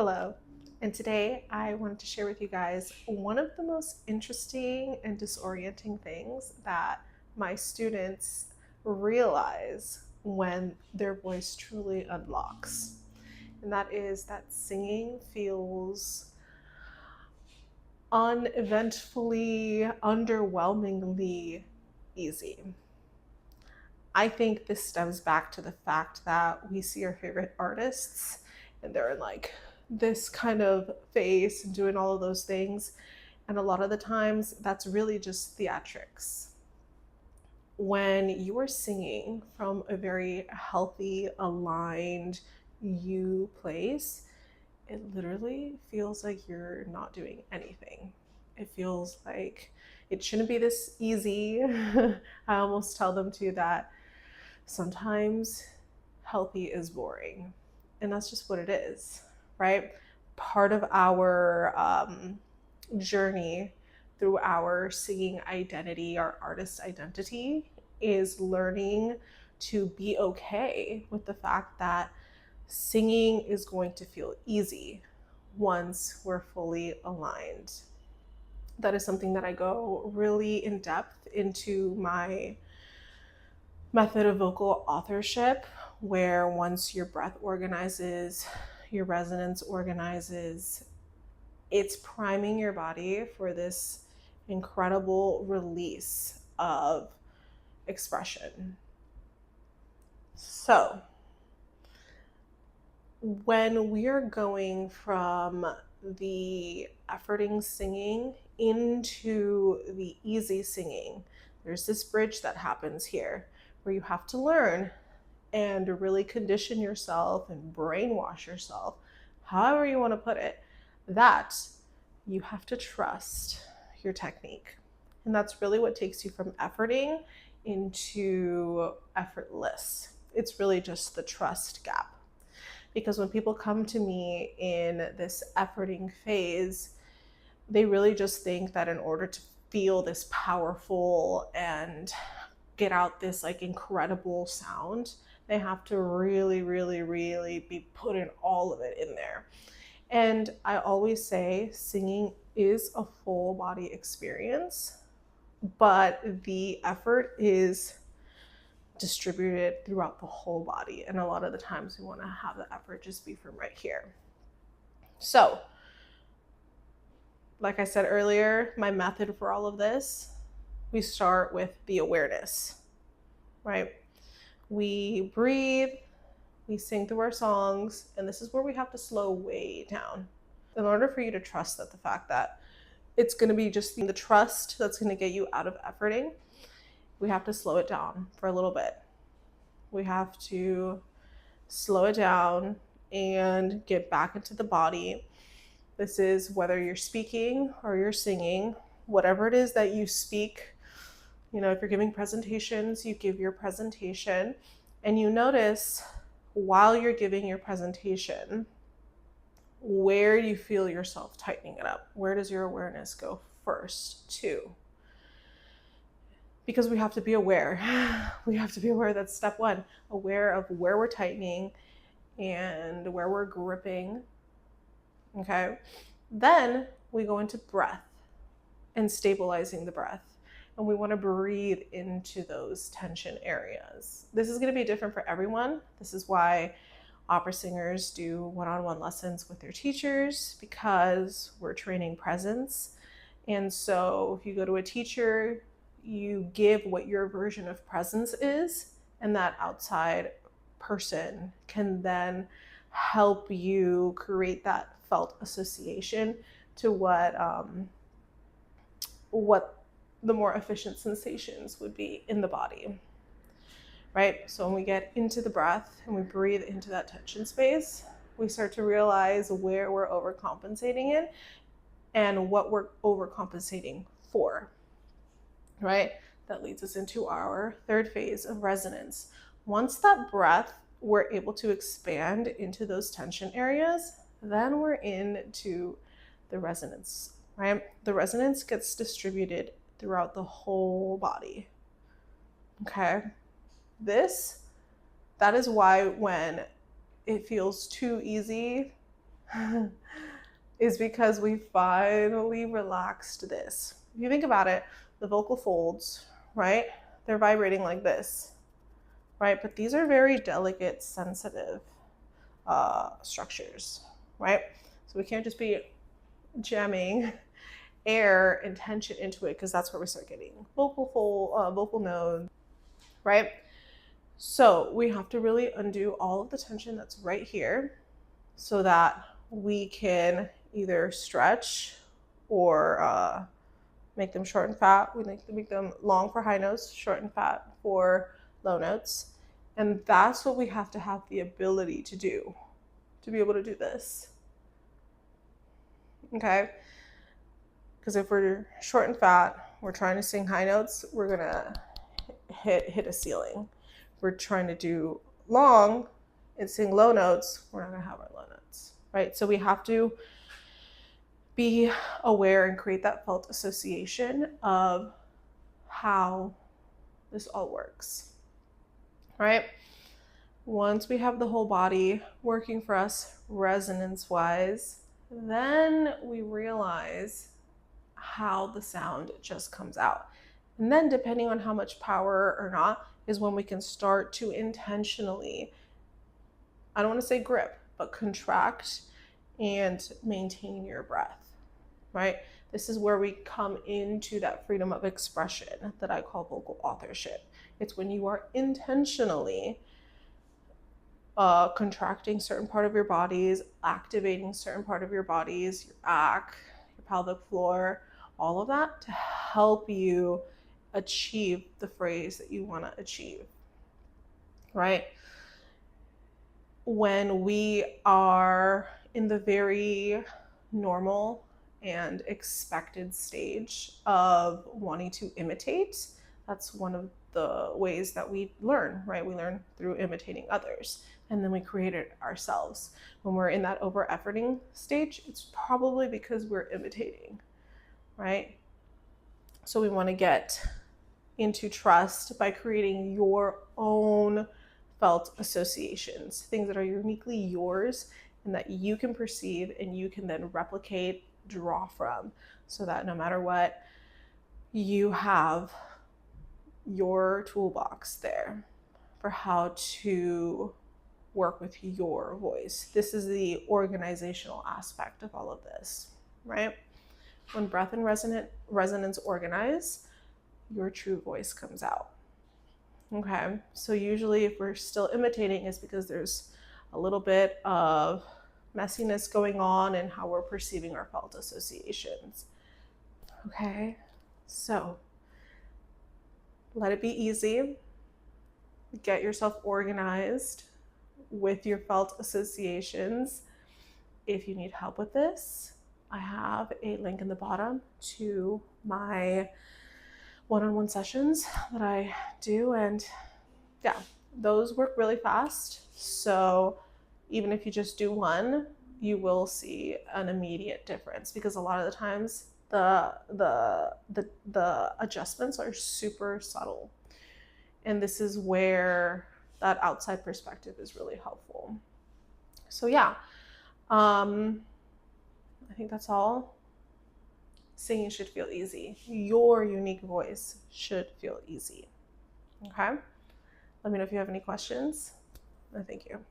Hello, and today I wanted to share with you guys one of the most interesting and disorienting things that my students realize when their voice truly unlocks. And that is that singing feels uneventfully, underwhelmingly easy. I think this stems back to the fact that we see our favorite artists and they're in like this kind of phase and doing all of those things. And a lot of the times that's really just theatrics. When you are singing from a very healthy, aligned you place, it literally feels like you're not doing anything. It feels like it shouldn't be this easy. I almost tell them to that sometimes healthy is boring. And that's just what it is, right? Part of our journey through our singing identity, our artist identity, is learning to be okay with the fact that singing is going to feel easy once we're fully aligned. That is something that I go really in depth into my method of vocal authorship, where once your breath organizes, your resonance organizes, it's priming your body for this incredible release of expression. So, when we're going from the efforting singing into the easy singing, there's this bridge that happens here where you have to learn and really condition yourself and brainwash yourself, however you want to put it, that you have to trust your technique. And that's really what takes you from efforting into effortless. It's really just the trust gap. Because when people come to me in this efforting phase, they really just think that in order to feel this powerful and get out this like incredible sound, they have to really, really, really be putting all of it in there. And I always say singing is a full body experience, but the effort is distributed throughout the whole body. And a lot of the times we want to have the effort just be from right here. So, like I said earlier, my method for all of this, we start with the awareness, right? We breathe, we sing through our songs, and this is where we have to slow way down in order for you to trust that the fact that it's going to be just the trust that's going to get you out of efforting. We have to slow it down for a little bit. We have to slow it down and get back into the body. This is whether you're speaking or you're singing, whatever it is that you speak. You know, if you're giving presentations, you give your presentation and you notice while you're giving your presentation where you feel yourself tightening it up. Where does your awareness go first to? Because we have to be aware. We have to be aware. That's step one. Aware of where we're tightening and where we're gripping. Okay. Then we go into breath and stabilizing the breath. And we want to breathe into those tension areas. This is going to be different for everyone. This is why opera singers do one-on-one lessons with their teachers, because we're training presence. And so if you go to a teacher, you give what your version of presence is, and that outside person can then help you create that felt association to what the more efficient sensations would be in the body, right? So when we get into the breath and we breathe into that tension space, we start to realize where we're overcompensating in and what we're overcompensating for, right? That leads us into our third phase of resonance. Once that breath, we're able to expand into those tension areas, then we're into the resonance, right? The resonance gets distributed throughout the whole body. Okay. That is why when it feels too easy, is because we finally relaxed this. If you think about it, the vocal folds, right? They're vibrating like this, right? But these are very delicate, sensitive structures, right? So we can't just be jamming air and tension into it, because that's where we start getting vocal nodes, right? So we have to really undo all of the tension that's right here so that we can either stretch or make them short and fat. We make them long for high notes, short and fat for low notes. And that's what we have to have the ability to do, to be able to do this. Okay? Because if we're short and fat, we're trying to sing high notes, we're gonna hit a ceiling. If we're trying to do long and sing low notes, we're not gonna have our low notes, right? So we have to be aware and create that felt association of how this all works, right? Once we have the whole body working for us resonance wise, then we realize how the sound just comes out. And then depending on how much power or not is when we can start to intentionally, I don't want to say grip, but contract and maintain your breath, right? This is where we come into that freedom of expression that I call vocal authorship. It's when you are intentionally contracting certain part of your bodies, activating certain part of your bodies, your back, your pelvic floor, all of that to help you achieve the phrase that you want to achieve, right? When we are in the very normal and expected stage of wanting to imitate, that's one of the ways that we learn, right? We learn through imitating others, and then we create it ourselves. When we're in that over efforting stage, it's probably because we're imitating, right? So we want to get into trust by creating your own felt associations, things that are uniquely yours and that you can perceive and you can then replicate, draw from, so that no matter what, you have your toolbox there for how to work with your voice. This is the organizational aspect of all of this, right? When breath and resonance organize, your true voice comes out. Okay, so usually if we're still imitating, it's because there's a little bit of messiness going on in how we're perceiving our felt associations. Okay, so let it be easy. Get yourself organized with your felt associations. If you need help with this, I have a link in the bottom to my one-on-one sessions that I do, and yeah, those work really fast. So even if you just do one, you will see an immediate difference, because a lot of the times the adjustments are super subtle, and this is where that outside perspective is really helpful. So yeah, I think that's all. Singing should feel easy. Your unique voice should feel easy. Okay? Let me know if you have any questions. Thank you.